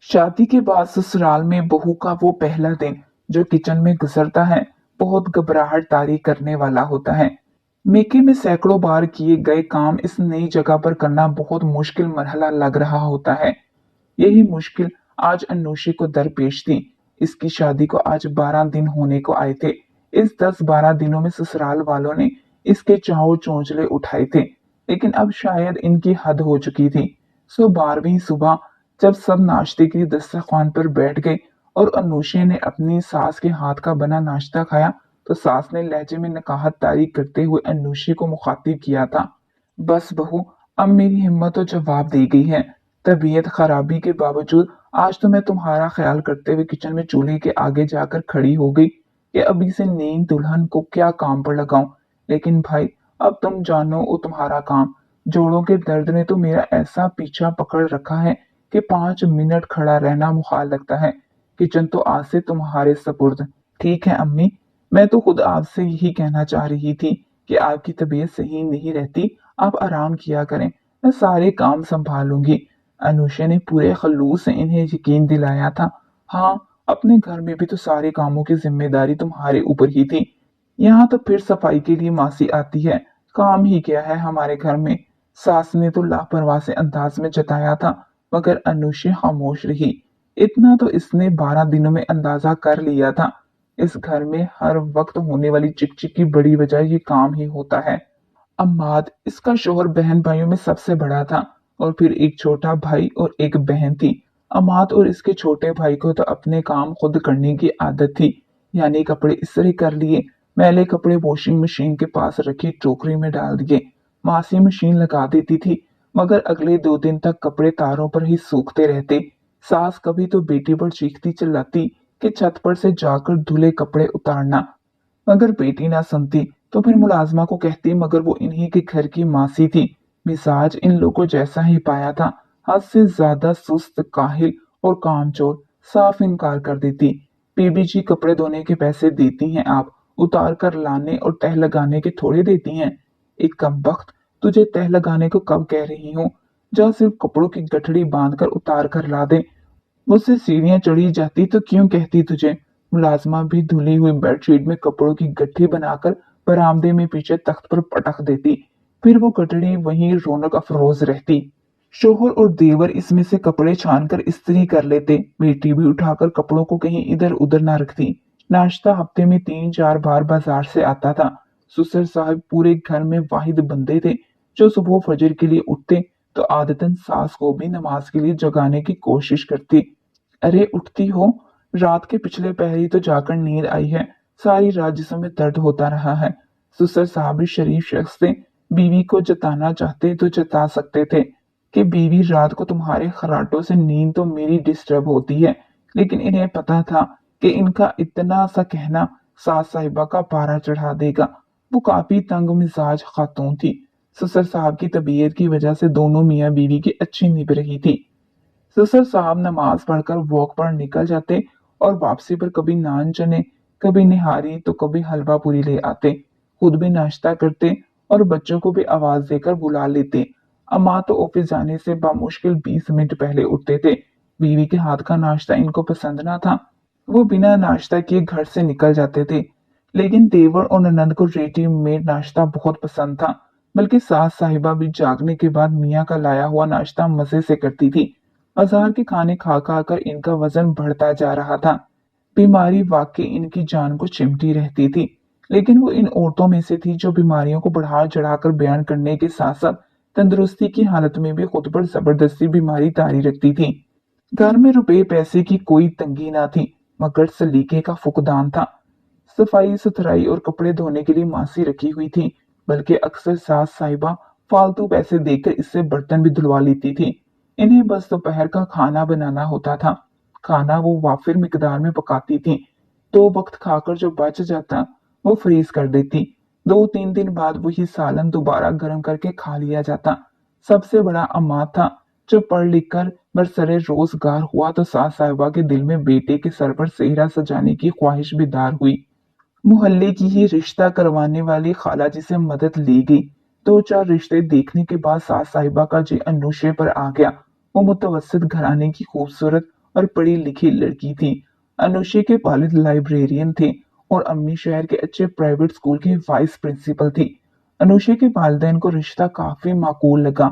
शादी के बाद ससुराल में बहू का वो पहला दिन जो किचन में गुजरता है, बहुत घबराहट तारी करने वाला होता है। मेके में सैकड़ों बार किए गए काम इस नई जगह पर करना बहुत मुश्किल मरहला लग रहा होता है। यही मुश्किल आज अनुषे को दरपेश थी। इसकी शादी को आज 12 दिन होने को आए थे। इस 10-12 दिनों में ससुराल वालों ने इसके चाव चोंचले उठाए थे, लेकिन अब शायद इनकी हद हो चुकी थी। सो 12वीं सुबह जब सब नाश्ते की दस्तरखान पर बैठ गए और अनुषे ने अपनी सास के हाथ का बना नाश्ता खाया, तो सास ने लहजे में नकाहत तारी करते हुए अनुषे को मुखातिब किया था। बस बहू, अब मेरी हिम्मत तो जवाब दे गई है। तबीयत खराबी के बावजूद आज तो मैं तुम्हारा ख्याल करते हुए किचन में चूल्हे के आगे जाकर खड़ी हो गई कि अभी से नई दुल्हन को क्या काम पर लगाऊं। लेकिन भाई, अब तुम जानो वो तुम्हारा काम। जोड़ों के दर्द ने तो मेरा ऐसा पीछा पकड़ रखा है कि 5 मिनट खड़ा रहना मुहाल लगता है। किचन तो आज से तुम्हारे सपुर्द। ठीक है अम्मी, मैं तो खुद आपसे यही कहना चाह रही थी कि आपकी तबीयत सही नहीं रहती, आप आराम किया करें, मैं सारे काम संभालूंगी। अनुषा ने पूरे खलूस से इन्हें यकीन दिलाया था। हाँ, अपने घर में भी तो सारे कामों की जिम्मेदारी तुम्हारे ऊपर ही थी। यहाँ तो फिर सफाई के लिए मासी आती है, काम ही क्या है हमारे घर में। सास ने तो लापरवाह से अंदाज में जताया था, मगर अनुषा खामोश रही। इतना तो इसने 12 दिनों में अंदाजा कर लिया था। इस घर में हर वक्त होने वाली चिकचिक की बड़ी वजह ये काम ही होता है। अम्माद, इसका शोहर बहन भाइयों में सबसे बड़ा था, और फिर एक छोटा भाई और एक बहन थी। अम्माद और इसके छोटे भाई को तो अपने काम खुद करने की आदत थी, यानी कपड़े इस्त्री कर लिए, मैले कपड़े वॉशिंग मशीन के पास रखी टोकरी में डाल दिए। मासी मशीन लगा देती थी, मगर अगले 2 दिन तक कपड़े तारों पर ही सूखते रहते। सास कभी तो बेटी पर चीखती चिल्लाती कि छत पर से जाकर धुले कपड़े उतारना, मगर बेटी ना सुनती तो फिर मुलाजमा को कहती, मगर वो इन्हीं के घर की मासी थी। मिजाज इन लोगों जैसा ही पाया था, हद से ज्यादा सुस्त, काहिल और कामचोर। साफ इनकार कर देती। बीबी जी, कपड़े धोने के पैसे देती हैं आप, उतार कर लाने और तह लगाने के थोड़े देती हैं। एक कमबख्त, तुझे तह लगाने को कब कह रही हूँ? जा सिर्फ कपड़ों की गठड़ी बांध कर उतार कर ला दे। मुझसे सीढ़ियां चढ़ी जाती तो क्यों कहती तुझे? मुलाजमा भी धुली हुई बेडशीट में कपड़ों की गट्ठी बनाकर बरामदे में पीछे तख्त पर पटक देती। फिर वो गठड़ी वहीं रौनक अफरोज रहती। शोहर और देवर इसमें से कपड़े छान कर इस्त्री कर लेते। बेटी भी उठाकर कपड़ों को कहीं इधर उधर ना रखती। नाश्ता हफ्ते में 3-4 बार बाजार से आता था। सुसर साहब पूरे घर में वाहिद बंदे थे जो सुबह फजर के लिए उठते तो आदतन सास को भी नमाज के लिए जगाने की कोशिश करती। अरे उठती हो, रात के पिछले पहर ही तो जाकर नींद आई है, सारी रात जिस्म में दर्द होता रहा है। सुसर साहब भी शरीफ शख्स थे, बीवी को जताना चाहते तो जता सकते थे कि बीवी, रात को तुम्हारे खराटों से नींद तो मेरी डिस्टर्ब होती है। लेकिन इन्हें पता था कि इनका इतना सा कहना सास साहिबा का पारा चढ़ा देगा। वो काफी तंग मिजाज खातून थी। ससुर साहब की तबीयत की वजह से दोनों मियाँ बीवी की अच्छी निभ रही थी। ससुर साहब नमाज पढ़कर वॉक पर निकल जाते और वापसी पर कभी नान चने, कभी निहारी तो कभी हलवा पूरी ले आते। खुद भी नाश्ता करते और बच्चों को भी आवाज देकर बुला लेते। अम्मा तो ऑफिस जाने से बामुश्किल 20 मिनट पहले उठते थे। बीवी के हाथ का नाश्ता इनको पसंद ना था, वो बिना नाश्ता किए घर से निकल जाते थे। लेकिन देवर और ननंद को रेडीमेड नाश्ता बहुत पसंद था, बल्कि सास साहिबा भी जागने के बाद मियाँ का लाया हुआ नाश्ता मजे से करती थी। बाजार के खाने खा खा कर इनका वजन बढ़ता जा रहा था। बीमारी वाकई इनकी जान को चिमटी रहती थी, लेकिन वो इन औरतों में से थी जो बीमारियों को बढ़ा चढ़ाकर बयान करने के साथ साथ तंदुरुस्ती की हालत में भी खुद पर जबरदस्ती बीमारी तारी रखती थी। घर में रुपए पैसे की कोई तंगी ना थी, मगर सलीके का फुकदान था। सफाई सुथराई और कपड़े धोने के लिए मासी रखी हुई थी, बल्कि अक्सर सास साहिबा फालतू पैसे देकर इससे बर्तन भी धुलवा लेती थी। इन्हें बस दोपहर का खाना बनाना होता था। खाना वो वाफिर मिकदार में पकाती थी। 2 वक्त खाकर जो बच जाता वो फ्रीज कर देती। 2-3 दिन बाद वही सालन दोबारा गर्म करके खा लिया जाता। सबसे बड़ा अम्मा था, जो पढ़ लिख कर बरसरे रोजगार हुआ तो सास साहिबा के दिल में बेटे के सर पर सेहरा सजाने की ख्वाहिश बेदार हुई। मोहल्ले की ही रिश्ता करवाने वाली खाला जी से मदद ली गई। 2-4 रिश्ते देखने के बाद सास साहिबा का जी अनुशे पर आ गया। वो मुतवस्सित घराने की खूबसूरत और पढ़ी लिखी लड़की थी। अनुषा के वालिद लाइब्रेरियन थे और अम्मी शहर के अच्छे प्राइवेट स्कूल की वाइस प्रिंसिपल थी। अनुषा के वालिदैन को रिश्ता काफी माकूल लगा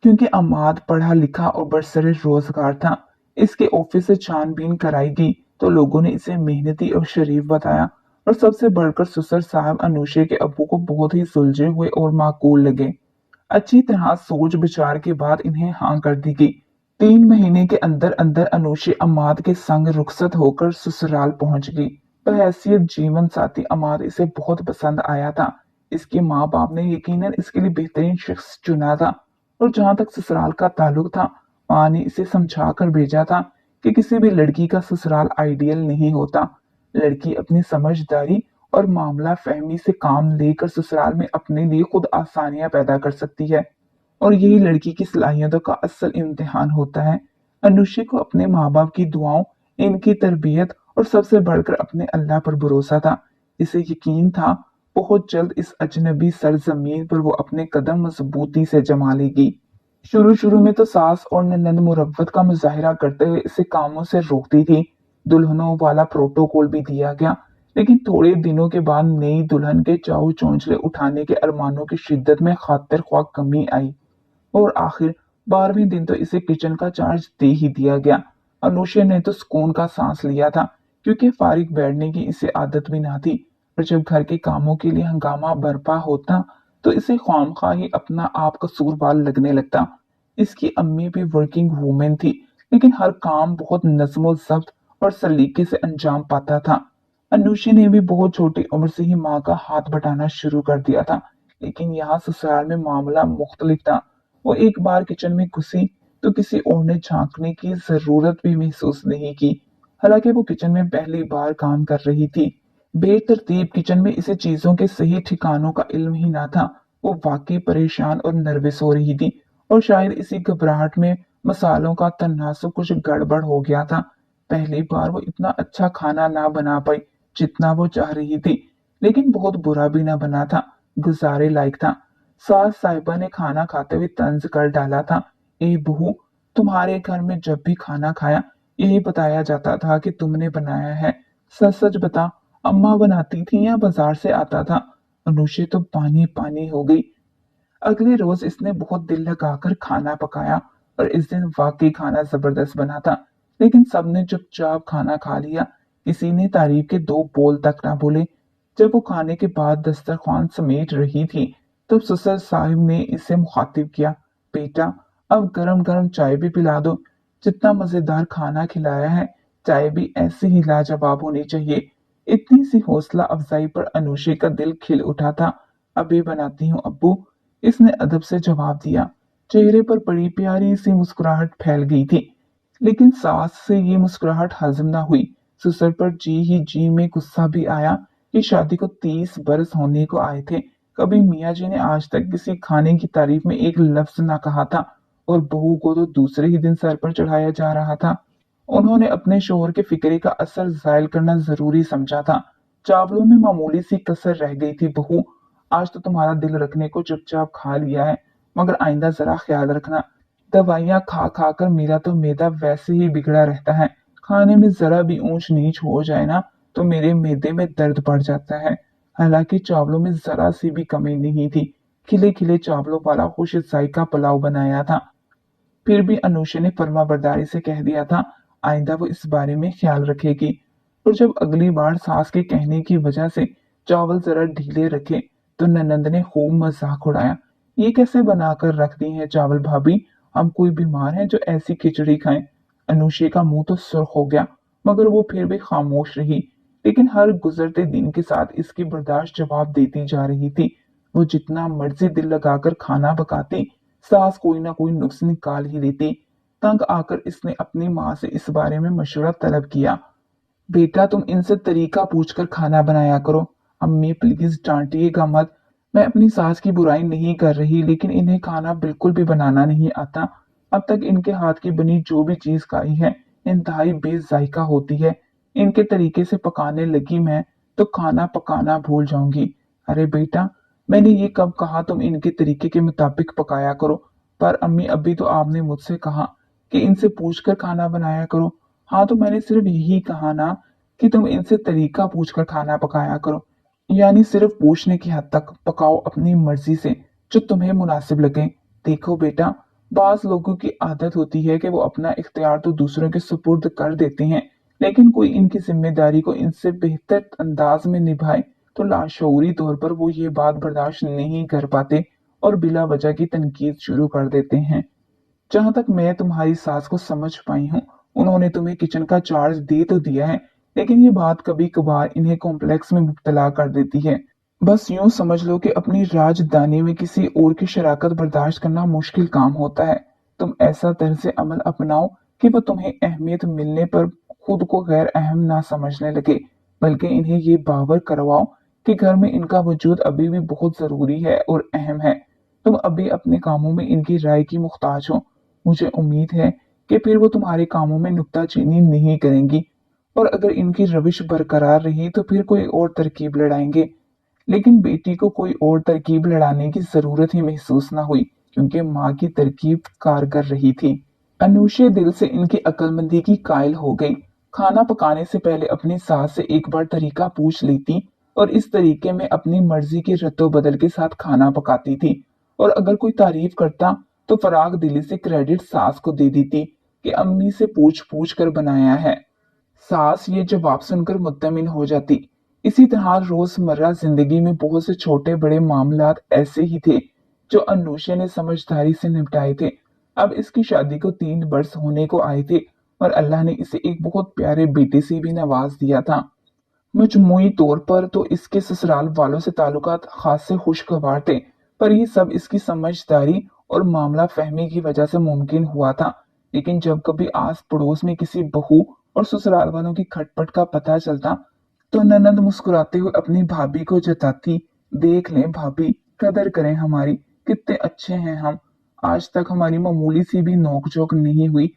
क्योंकि अम्माद पढ़ा लिखा और बरसरे रोजगार था। इसके ऑफिस से छानबीन कराई गई तो लोगों ने इसे मेहनती और शरीफ बताया और सबसे बढ़कर ससुर साहब अनुषा के अब्बू को बहुत ही सुलझे हुए और माकूल लगे। अच्छी तरह सोच विचार के बाद इन्हें हाँ कर दी गई। 3 महीने के अंदर अंदर अनुषा अम्माद के संग रुखसत होकर ससुराल पहुंच गई। बहैसियत जीवन साथी अम्माद इसे बहुत पसंद आया था। इसके माँ बाप ने यकीनन इसके लिए बेहतरीन शख्स चुना था और जहां तक ससुराल का ताल्लुक था, माँ ने इसे समझा कर भेजा था कि किसी भी लड़की का ससुराल आइडियल नहीं होता। लड़की अपनी समझदारी और मामला फहमी से काम लेकर ससुराल में अपने लिए खुद आसानियां पैदा कर सकती है और यही लड़की की सलाहियतों का असल इम्तिहान होता है। अनुषा को अपने माँ बाप की दुआओं, इनकी तरबियत और सबसे बढ़कर अपने अल्लाह पर भरोसा था। इसे यकीन था बहुत जल्द इस अजनबी सरजमीन पर वो अपने कदम मजबूती से जमा लेगी। शुरू शुरू में तो सास और ननंद मुरव्वत का मुजाहिरा करते हुए इसे कामों से रोकती थी। दुल्हनों वाला प्रोटोकॉल भी दिया गया, लेकिन थोड़े दिनों के बाद नई दुल्हन के चाऊ चौंचले उठाने के अरमानों की शिद्दत में खातिर ख्वाह कमी आई और आखिर 12वें दिन तो इसे किचन का चार्ज दे ही दिया गया। अनुषा ने तो सुकून का सांस लिया था क्योंकि फारिग बैठने की इसे आदत भी ना थी और जब घर के कामों के लिए हंगामा बर्पा होता तो इसे ख्वामखा ही अपना आप कसूरवार लगने लगता। इसकी अम्मी भी वर्किंग वूमेन थी, लेकिन हर काम बहुत नज्म ज़ब्त और सलीके से अंजाम पाता था। अनुषा ने भी बहुत छोटी उम्र से ही माँ का हाथ बटाना शुरू कर दिया था, लेकिन यहाँ ससुराल में मामला मुख्तलिफ था। वो एक बार किचन में घुसी तो किसी और ने झांकने की जरूरत भी महसूस नहीं की, हालांकि वो किचन में पहली बार काम कर रही थी। बेतरतीब किचन में इसे चीजों के सही ठिकानों का इल्म ही ना था। वो वाकई परेशान और नर्वस हो रही थी और शायद इसी घबराहट में मसालों का तनासुब कुछ गड़बड़ हो गया था। पहली बार वो इतना अच्छा खाना ना बना पाई जितना वो चाह रही थी, लेकिन बहुत बुरा भी ना बना था, गुजारे लायक था। सास साहिबा ने खाना खाते हुए तंज कर डाला था, ए बहू, तुम्हारे घर में जब भी खाना खाया यही बताया जाता था कि तुमने बनाया है। सच सच बता, अम्मा बनाती थी या बाजार से आता था? अनुषा तो पानी पानी हो गई। अगले रोज इसने बहुत दिल लगाकर खाना पकाया और इस दिन वाकई खाना जबरदस्त बना था, लेकिन सबने चुपचाप खाना खा लिया। किसी ने तारीफ के 2 बोल तक ना बोले। जब वो खाने के बाद दस्तरखान समेट रही थी तब ससुर साहिब ने इसे मुखातिब किया, बेटा अब गरम गरम चाय भी पिला दो। जितना मजेदार खाना खिलाया है, चाय भी ऐसी ही लाजवाब होनी चाहिए। इतनी सी हौसला अफजाई पर अनुषा का दिल खिल उठा था। अभी बनाती हूँ अब्बू, इसने अदब से जवाब दिया। चेहरे पर बड़ी प्यारी सी मुस्कुराहट फैल गई थी, लेकिन सास से ये मुस्कुराहट हजम ना हुई। ससुर पर जी ही जी में गुस्सा भी आया कि शादी को 30 बरस होने को आए थे, कभी मियाँ जी ने आज तक किसी खाने की तारीफ में एक लफ्ज ना कहा था और बहू को तो दूसरे ही दिन सर पर चढ़ाया जा रहा था। उन्होंने अपने शोहर के फिक्रे का असर जायल करना जरूरी समझा था। चावलों में मामूली सी कसर रह गई थी बहू, आज तो तुम्हारा दिल रखने को चुपचाप खा लिया है, मगर आइंदा जरा ख्याल रखना। दवाइयाँ खा खा कर मेरा तो मैदा वैसे ही बिगड़ा रहता है। खाने में जरा भी ऊंच नीच हो जाए ना तो मेरे मैदे में दर्द बढ़ जाता है। हालांकि चावलों में जरा सी भी कमी नहीं थी। खिले खिले चावलों वाला खुश जायका पुलाव बनाया था। फिर भी अनुषा ने फर्माबरदारी से कह दिया था, आइंदा वो इस बारे में ख्याल रखेगी। और जब अगली बार सास के कहने की वजह से चावल जरा ढीले रखे तो ननंद ने खूब मजाक उड़ाया, ये कैसे बनाकर रख दी है चावल भाभी, हम कोई बीमार है जो ऐसी खिचड़ी खाएं? अनुषा का मुंह तो सुर्ख हो गया, मगर वो फिर भी खामोश रही। लेकिन हर गुजरते दिन के साथ इसकी बर्दाश्त जवाब देती जा रही थी। वो जितना मर्जी दिल लगाकर खाना पकाती, सास कोई ना कोई नुक्स निकाल ही देती। तंग आकर इसने अपनी माँ से इस बारे में मशवरा तलब किया, बेटा तुम इनसे तरीका पूछकर खाना बनाया करो। अम्मी प्लीज डांटिएगा मत, मैं अपनी सास की बुराई नहीं कर रही, लेकिन इन्हें खाना बिल्कुल भी बनाना नहीं आता। अब तक इनके हाथ की बनी जो भी चीज खाई है इंतहाई बेजायका होती है। इनके तरीके से पकाने लगी मैं तो खाना पकाना भूल जाऊंगी। अरे बेटा, मैंने ये कब कहा तुम इनके तरीके के मुताबिक पकाया करो? पर अम्मी अभी तो आपने मुझसे कहा कि इनसे पूछकर खाना बनाया करो। हाँ, तो मैंने सिर्फ यही कहा ना कि तुम इनसे तरीका पूछकर खाना पकाया करो। यानी सिर्फ पूछने की हद तक पकाओ अपनी मर्जी से, जो तुम्हें मुनासिब लगे। देखो बेटा, बाज लोगों की आदत होती है कि वो अपना इख्तियार तो दूसरों के सुपुर्द कर देते हैं, लेकिन कोई इनकी जिम्मेदारी को इनसे बेहतर अंदाज में निभाए तो लाशऊरी तौर पर वो ये बात बर्दाश्त नहीं कर पाते और बिला वजह की तनकीद शुरू कर देते हैं। जहां तक मैं तुम्हारी सास को समझ पाई हूँ, उन्होंने तुम्हें किचन का चार्ज दे तो दिया है, लेकिन ये बात कभी कभार इन्हें कॉम्प्लेक्स में मुब्तला कर देती है। बस यूं समझ लो कि अपनी राजधानी में किसी और की शराकत बर्दाश्त करना मुश्किल काम होता है। तुम ऐसा तर्ज अमल अपनाओ कि वो तुम्हें अहमियत मिलने पर खुद को गैर अहम ना समझने लगे, बल्कि इन्हें ये बावर करवाओ कि घर में इनका वजूद अभी भी बहुत जरूरी है और अहम है। तुम अभी अपने कामों में इनकी राय की मुख्ताज हो। मुझे उम्मीद है कि फिर वो तुम्हारे कामों में नुक्ताचीनी नहीं करेंगी, और अगर इनकी रविश बरकरार रही तो फिर कोई और तरकीब लड़ाएंगे। लेकिन बेटी को कोई और तरकीब लड़ाने की जरूरत ही महसूस न हुई, क्योंकि माँ की तरकीब कारगर रही थी। अनुषे दिल से इनकी अक्लमंदी की कायल हो गई। खाना पकाने से पहले अपनी सास से एक बार तरीका पूछ लेती और इस तरीके में अपनी मर्जी के रद्दो बदल के साथ खाना पकाती थी। और अगर कोई तारीफ करता तो फराग दिली से क्रेडिट सास को दे देती कि अम्मी से पूछ पूछ कर बनाया है। सास ये जवाब सुनकर मुत्तमिन हो जाती। इसी तरह रोजमर्रा जिंदगी में बहुत से छोटे बड़े मामलात ऐसे ही थे जो अनुषा ने समझदारी से निपटाए थे। अब इसकी शादी को 3 वर्ष होने को आए थे और अल्लाह ने इसे एक बहुत प्यारे बेटे से भी नवाज दिया था। मजमूई तौर पर तो इसके ससुराल वालों से ताल्लुकात खासे खुशगवार थे, पर ये सब इसकी समझदारी और मामला फहमी की वजह से मुमकिन हुआ था। लेकिन जब कभी आस पड़ोस में किसी बहू और ससुराल वालों की खटपट का पता चलता तो ननंद मुस्कुराते हुए अपनी भाभी को जताती, देख लें भाभी, कदर करें हमारी, कितने अच्छे हैं हम। आज तक हमारी मामूली सी भी नोकझोंक नहीं हुई।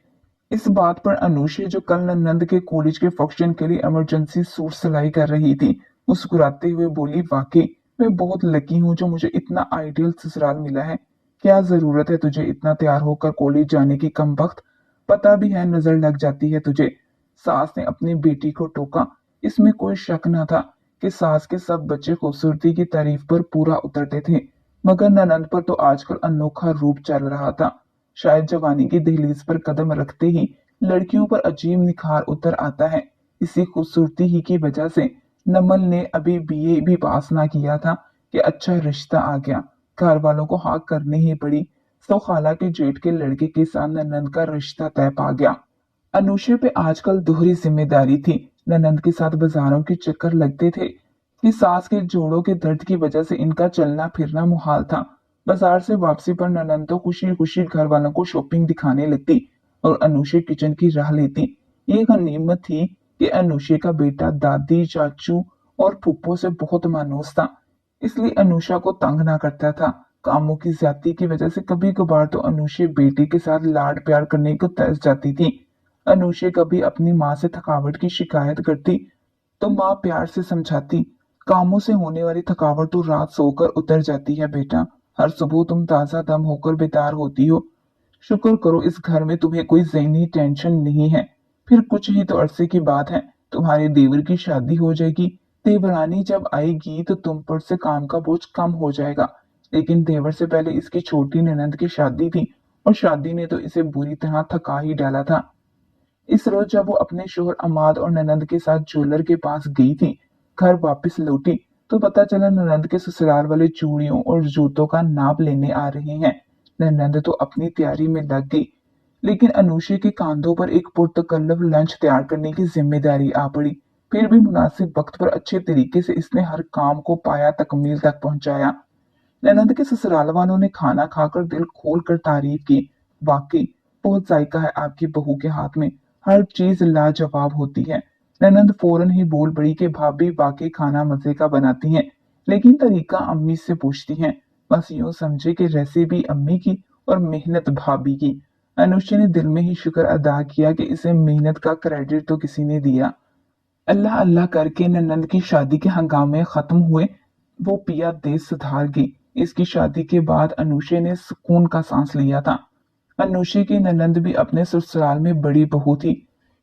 इस बात पर अनुषा, जो कल नंद के कॉलेज के फंक्शन के लिए इमरजेंसी सूट सिलाई कर रही थी, मुस्कुराते हुए बोली, वाकई मैं बहुत लकी हूँ जो मुझे इतना आइडियल ससुराल मिला है। क्या जरूरत है तुझे इतना तैयार होकर कॉलेज जाने की, कम वक्त। पता भी है नजर लग जाती है तुझे। सास ने अपनी बेटी को टोका। इसमें कोई शक न था कि सास के सब बच्चे खूबसूरती की तारीफ पर पूरा उतरते थे, मगर ननंद पर तो आजकल अनोखा रूप चल रहा था। शायद जवानी की दहलीज पर कदम रखते ही लड़कियों पर अजीब निखार उतर आता है। इसी खूबसूरती ही की वजह से नमल ने अभी बीए भी पास ना किया था कि अच्छा रिश्ता आ गया। घर वालों को हाँ करनी ही पड़ी, तो खाला के जेठ के लड़के के साथ ननंद का रिश्ता तय पा गया। अनुषा पे आजकल दोहरी जिम्मेदारी थी। ननंद के साथ बाजारों के चक्कर लगते थे कि सास के जोड़ों के दर्द की वजह से इनका चलना फिरना मुहाल था। बाजार से वापसी पर ननंद तो खुशी खुशी घर वालों को शॉपिंग दिखाने लगती और अनुषा किचन की राह लेती। ये गनीमत थी कि अनुषा का बेटा दादी, चाचू और फूफो से बहुत मानूस था, इसलिए अनुषा को तंग ना करता था। कामों की ज्यादती की वजह से कभी कभार तो अनुषा बेटी के साथ लाड प्यार करने को तरस जाती थी। अनुषा कभी अपनी माँ से थकावट की शिकायत करती तो माँ प्यार से समझाती, कामों से होने वाली थकावट तो रात सोकर उतर जाती है बेटा, हर सुबह तुम ताजा दम होकर बेदार होती हो। शुक्र करो इस घर में तुम्हें कोई ज़हनी टेंशन नहीं है। फिर कुछ ही तो अरसे की बात है, तुम्हारे देवर की शादी हो जाएगी। देवरानी जब आएगी तो तुम पर से काम का बोझ कम हो जाएगा। लेकिन देवर से पहले इसकी छोटी ननंद की शादी थी और शादी ने तो इसे बुरी तरह थका ही डाला था। इस रोज जब वो अपने शोहर अमाद और ननंद के साथ ज्वेलर के पास गई थी, घर वापस लौटी तो पता चला ननंद के ससुराल वाले चूड़ियों और जूतों का नाप लेने आ रहे हैं। ननंद तो अपनी तैयारी में लग गई, लेकिन अनुषा के कांधों पर एक पुरतकल्लफ लंच तैयार करने की जिम्मेदारी आ पड़ी। फिर भी मुनासिब वक्त पर अच्छे तरीके से इसने हर काम को पाया तकमील तक पहुंचाया। ननंद के ससुराल वालों ने खाना खाकर दिल खोल कर तारीफ की, वाकई बहुत जायका है आपकी बहू के हाथ में, हर चीज लाजवाब होती है। ननंद फौरन ही बोल पड़ी कि भाभी वाकई खाना मजे का बनाती हैं, लेकिन तरीका अम्मी से पूछती हैं। बस यूं समझे कि रेसिपी अम्मी की और मेहनत भाभी की। अनुष्का ने दिल में ही शुक्र अदा किया कि इसे मेहनत का क्रेडिट तो किसी ने दिया। अल्लाह अल्लाह करके ननंद की शादी के हंगामे खत्म हुए। वो पिया देश सुधार गई। इसकी शादी के बाद अनुषा ने सुकून का सांस लिया था। अनुषा की ननंद भी अपने ससुराल में बड़ी बहू थी।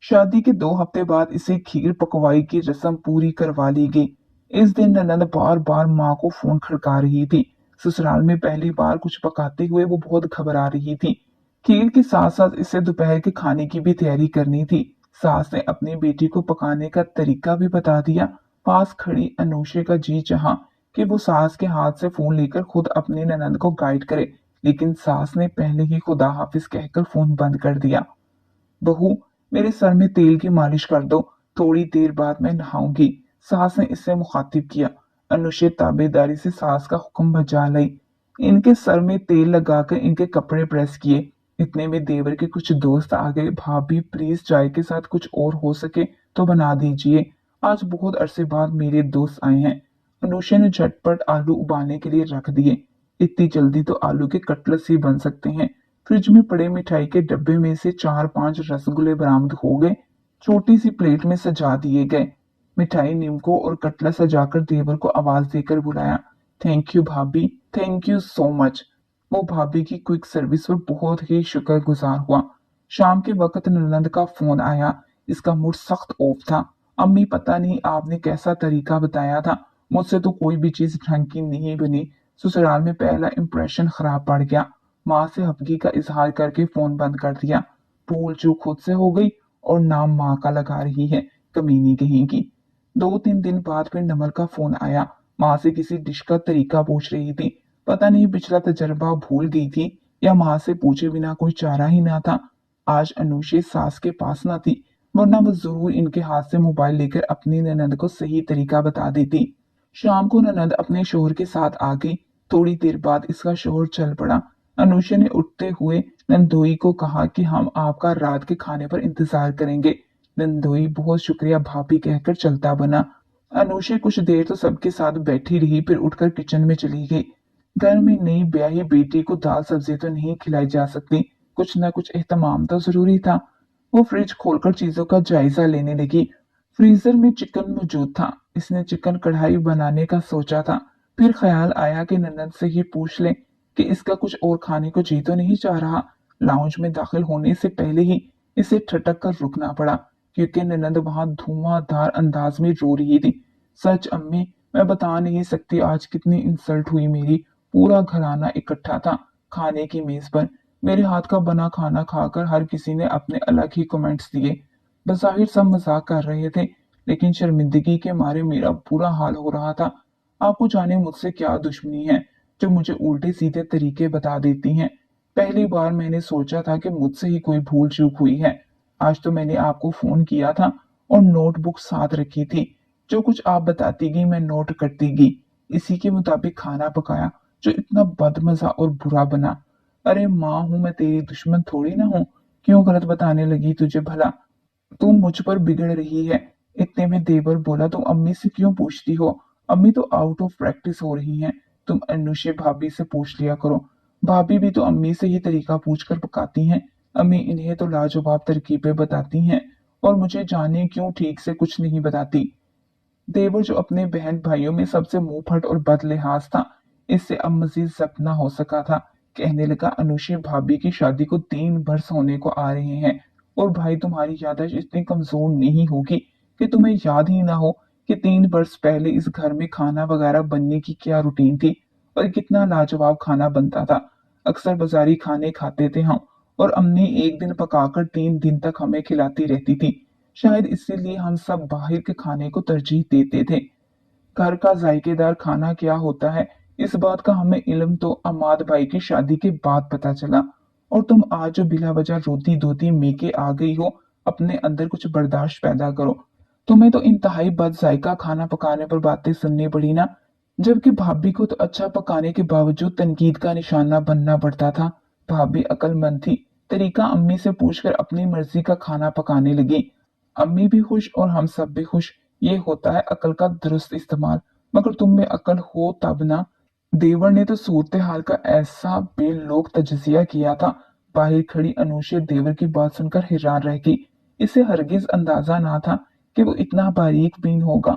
शादी के 2 हफ्ते बाद इसे खीर पकवाई की रस्म पूरी करवा ली गई। इस दिन ननद बार बार माँ को फोन खड़का रही थी। ससुराल में पहली बार कुछ पकाते हुए वो बहुत घबरा रही थी। खीर के साथ साथ इसे दोपहर के खाने की भी तैयारी करनी थी। सास ने अपनी बेटी को पकाने का तरीका भी बता दिया। पास खड़ी अनूशे का जी चाहा कि वो सास के हाथ से फोन लेकर खुद अपनी ननद को गाइड करे, लेकिन सास ने पहले ही खुदा हाफिज कहकर फोन बंद कर दिया। बहू, मेरे सर में तेल की मालिश कर दो, थोड़ी देर बाद मैं नहाऊंगी, सास ने इससे मुखातिब किया। अनुशे ताबेदारी से सास का हुक्म बजा लाई। इनके सर में तेल लगाकर इनके कपड़े प्रेस किए। इतने में देवर के कुछ दोस्त आ गए। भाभी प्लीज चाय के साथ कुछ और हो सके तो बना दीजिए, आज बहुत अरसे बाद मेरे दोस्त आए हैं। अनुशा ने झटपट आलू उबालने के लिए रख दिए। इतनी जल्दी तो आलू के कटलेट्स ही बन सकते हैं। फ्रिज में पड़े मिठाई के डब्बे में से 4-5 रसगुल्ले बरामद हो गए, छोटी सी प्लेट में सजा दिए गए। मिठाई निमको और कटलेट सजाकर देवर को आवाज देकर बुलाया। थैंक यू भाभी, थैंक यू सो मच। वो भाभी की क्विक सर्विस पर बहुत ही शुक्रगुजार हुआ। शाम के वक्त ननद का फोन आया। इसका मूड सख्त ऑफ था। अम्मी, पता नहीं आपने कैसा तरीका बताया था, मुझसे तो कोई भी चीज ढंग की नहीं बनी। ससुराल में पहला इंप्रेशन खराब पड़ गया। माँ से हफ्गी का इजहार करके फोन बंद कर दिया। भूल चूक खुद से हो गई और नाम माँ का लगा रही है, कमीनी कहीं की। 2-3 दिन बाद फिर नमल का फोन आया। माँ से किसी डिश का तरीका पूछ रही थी। पता नहीं पिछला तजर्बा भूल गई थी या माँ से पूछे बिना कोई चारा ही ना था। आज अनुशे सास के पास ना थी, वरना वो जरूर इनके हाथ से मोबाइल लेकर अपनी ननद को सही तरीका बता देती। शाम को ननद अपने शोहर के साथ आ गई। थोड़ी देर बाद इसका शोहर चल पड़ा। अनुशा ने उठते हुए नंदोई को कहा कि हम आपका रात के खाने पर इंतजार करेंगे। नंदोई बहुत शुक्रिया भाभी कहकर चलता बना। अनुशा कुछ देर तो सबके साथ बैठी रही, फिर उठकर किचन में चली गई। घर में नई ब्याही बेटी को दाल सब्जी तो नहीं खिलाई जा सकती, कुछ न कुछ एहतमाम तो जरूरी था। वो फ्रिज खोलकर चीजों का जायजा लेने लगी। फ्रीजर में चिकन मौजूद था। इसने चिकन कढ़ाई बनाने का सोचा था। फिर ख्याल आया कि ननद से ही पूछ ले कि इसका कुछ और खाने को जी तो नहीं चाह रहा। लाउंज में दाखिल होने से पहले ही इसे ठटक कर रुकना पड़ा, क्योंकि ननद वहां धुआंधार अंदाज में रो रही थी। सच अम्मी, मैं बता नहीं सकती आज कितनी इंसल्ट हुई मेरी। पूरा घराना इकट्ठा था खाने की मेज पर। मेरे हाथ का बना खाना खाकर हर किसी ने अपने अलग ही कमेंट्स दिए। बज़ाहिर सब मजाक कर रहे थे, लेकिन शर्मिंदगी के मारे मेरा बुरा हाल हो रहा था। आपको जाने मुझसे क्या दुश्मनी है जो मुझे उल्टे सीधे तरीके बता देती हैं। पहली बार मैंने सोचा था कि मुझसे ही कोई भूल चूक हुई है। आज तो मैंने आपको फोन किया था और नोटबुक साथ रखी थी। जो कुछ आप बताती गई मैं नोट करती गई। इसी के मुताबिक खाना पकाया जो इतना बदमजा और बुरा बना। अरे माँ हूं मैं, तेरी दुश्मन थोड़ी ना हूँ। क्यों गलत बताने लगी तुझे भला? तू मुझ पर बिगड़ रही है। इतने में देवर बोला, तुम अम्मी से क्यों पूछती हो? अम्मी तो आउट ऑफ प्रैक्टिस हो रही हैं। तुम अनुशे भाभी से पूछ लिया करो। भाभी भी तो अम्मी से ही तरीका पूछ कर पकाती हैं। अम्मी इन्हें तो लाजवाब तरकीबें बताती हैं और मुझे जाने क्यों ठीक से कुछ नहीं बताती। देवर जो अपने बहन भाइयों में सबसे मुंहफट और बदलिहाज था, इससे अब मजीद जब्त न हो सका था। कहने लगा, अनुशे भाभी की शादी को 3 वर्ष होने को आ रहे हैं और भाई तुम्हारी याददाश्त इतनी कमजोर नहीं होगी कि तुम्हें याद ही ना हो कि 3 वर्ष पहले इस घर में खाना वगैरह बनने की क्या रूटीन थी और कितना लाजवाब खाना बनता था। अक्सर बाजारी खाने खाते थे हम और अम्मी एक दिन पकाकर 3 दिन तक हमें खिलाती रहती थी। शायद इसीलिए हम सब बाहर के खाने को तरजीह देते थे। घर का जायकेदार खाना क्या होता है, इस बात का हमें इल्म तो अमाद भाई की शादी के बाद पता चला। और तुम आज जो बिला वजह रोती धोती मेके आ गई हो, अपने अंदर कुछ बर्दाश्त पैदा करो। तुम्हें तो इंतहाई बद जायका खाना पकाने पर बातें सुननी पड़ी ना, जबकि भाभी को तो अच्छा पकाने के बावजूद तनकीद का निशाना बनना पड़ता था। भाभी अक्लमंद थी। तरीका अम्मी से पूछकर अपनी मर्जी का खाना पकाने लगी। अम्मी भी खुश और हम सब भी खुश। ये होता है अकल का दुरुस्त इस्तेमाल। मगर तुम में अकल हो तब ना। देवर ने तो सूरत हाल का ऐसा बेलोक तजजिया किया था। बाहर खड़ी अनुशे देवर की बात सुनकर हैरान रह गई। इसे हरगिज अंदाजा ना था कि वो इतना बारीक बीन होगा।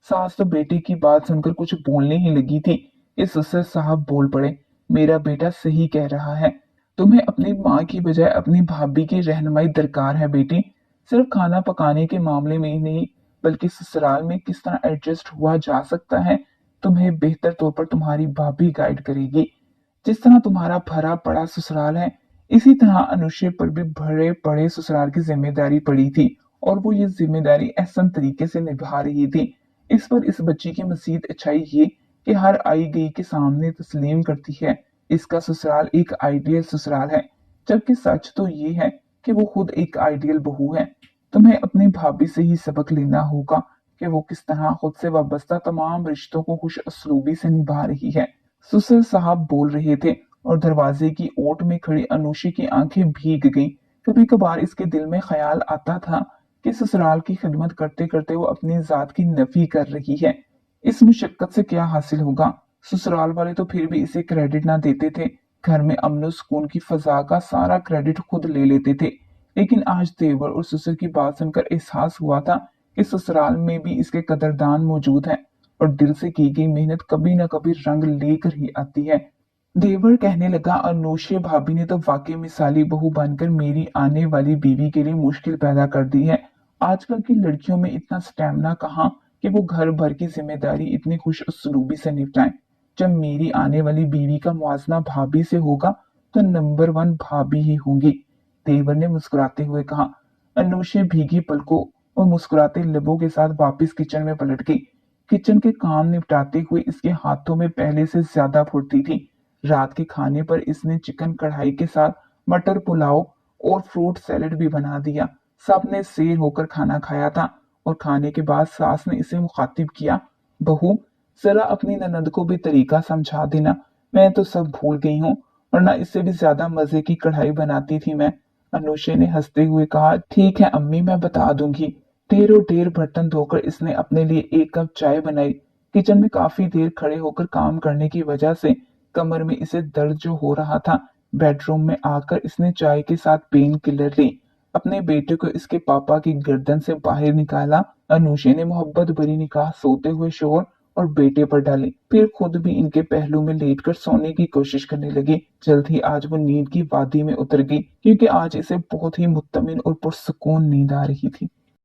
सास तो बेटी की बात सुनकर कुछ बोलने ही लगी थी। इस ससुर साहब बोल पड़े, मेरा बेटा सही कह रहा है। तुम्हें अपनी माँ की बजाय अपनी भाभी की रहनुमाई दरकार है बेटी। सिर्फ खाना पकाने के मामले में ही नहीं, बल्कि ससुराल में किस तरह एडजस्ट हुआ जा सकता है, तुम्हें बेहतर तौर पर तुम्हारी भाभी गाइड करेगी। जिस तरह तुम्हारा भरा पड़ा ससुराल है, इसी तरह अनुष्य पर भी भरे पड़े ससुराल की जिम्मेदारी पड़ी थी, और वो ये जिम्मेदारी एहसन तरीके से निभा रही थी। इस पर इस बच्ची की मजीद अच्छाई ये कि हर आई गई के सामने तस्लीम करती है इसका ससुराल एक आइडियल ससुराल है, जबकि सच तो ये है कि वो खुद एक आइडियल बहू है। तुम्हें अपनी भाभी से ही सबक लेना होगा कि वो किस तरह खुद से वाबस्ता तमाम रिश्तों को खुश असलूबी से निभा रही है। सुसर साहब बोल रहे थे और दरवाजे की ओट में खड़ी अनुषी की आंखें भीग गईं। कभी कभार इसके दिल में ख्याल आता था कि ससुराल की खिदमत करते करते वो अपनी जात की नफी कर रही है। इस मुशक्कत से क्या हासिल होगा? ससुराल वाले तो फिर भी इसे क्रेडिट ना देते थे, घर में अमन सुकून की फजा का सारा क्रेडिट खुद ले लेते थे। लेकिन आज देवर और ससुर की बात सुनकर एहसास हुआ था कि ससुराल में भी इसके कदरदान मौजूद हैं, और दिल से की गई मेहनत कभी न कभी रंग लेकर ही आती है। देवर कहने लगा, अनुषे भाभी ने तो वाकई मिसाली बहू बनकर मेरी आने वाली बीवी के लिए मुश्किल पैदा कर दी है। आजकल की लड़कियों में इतना स्टेमिना कहाँ कि वो घर भर की जिम्मेदारी इतनी खुश उसलूबी से निपटाएं। जब मेरी आने वाली बीवी का मुआवजा भाभी से होगा तो नंबर वन भाभी ही होंगी। देवर ने मुस्कुराते हुए कहा। अनुषे भीगी पलकों और मुस्कुराते लबों के साथ वापस किचन में पलट गई। किचन के काम निपटाते हुए इसके हाथों में पहले से ज्यादा फुर्ती थी। रात के खाने पर इसने चिकन कढ़ाई के साथ मटर पुलाव और फ्रूट सैलेड भी बना दिया। सबने शेर होकर खाना खाया था, और खाने के बाद सास ने इसे मुखातिब किया, बहू जरा अपनी ननद को भी तरीका समझा देना, मैं तो सब भूल गई हूँ, वरना इससे भी ज्यादा मजे की कढ़ाई बनाती थी मैं। अनुषे ने हंसते हुए कहा, ठीक है अम्मी, मैं बता दूंगी। ढेरों ढेर बर्तन धोकर इसने अपने लिए एक कप चाय बनाई। किचन में काफी देर खड़े होकर काम करने की वजह से कमर में इसे दर्द जो हो रहा था, बेडरूम में आकर इसने चाय के साथ पेन किलर ली। अपने बेटे को इसके पापा की गर्दन से बाहर निकाला। अनुषे ने मोहब्बत भरी निगाह सोते हुए शोर और बेटे पर डाली, फिर खुद भी इनके पहलू में लेटकर सोने की कोशिश करने लगी। जल्द ही आज वो नींद की वादी में उतर गई, क्योंकि आज इसे बहुत ही मुत्तमिन और पुरसुकून नींद आ रही थी।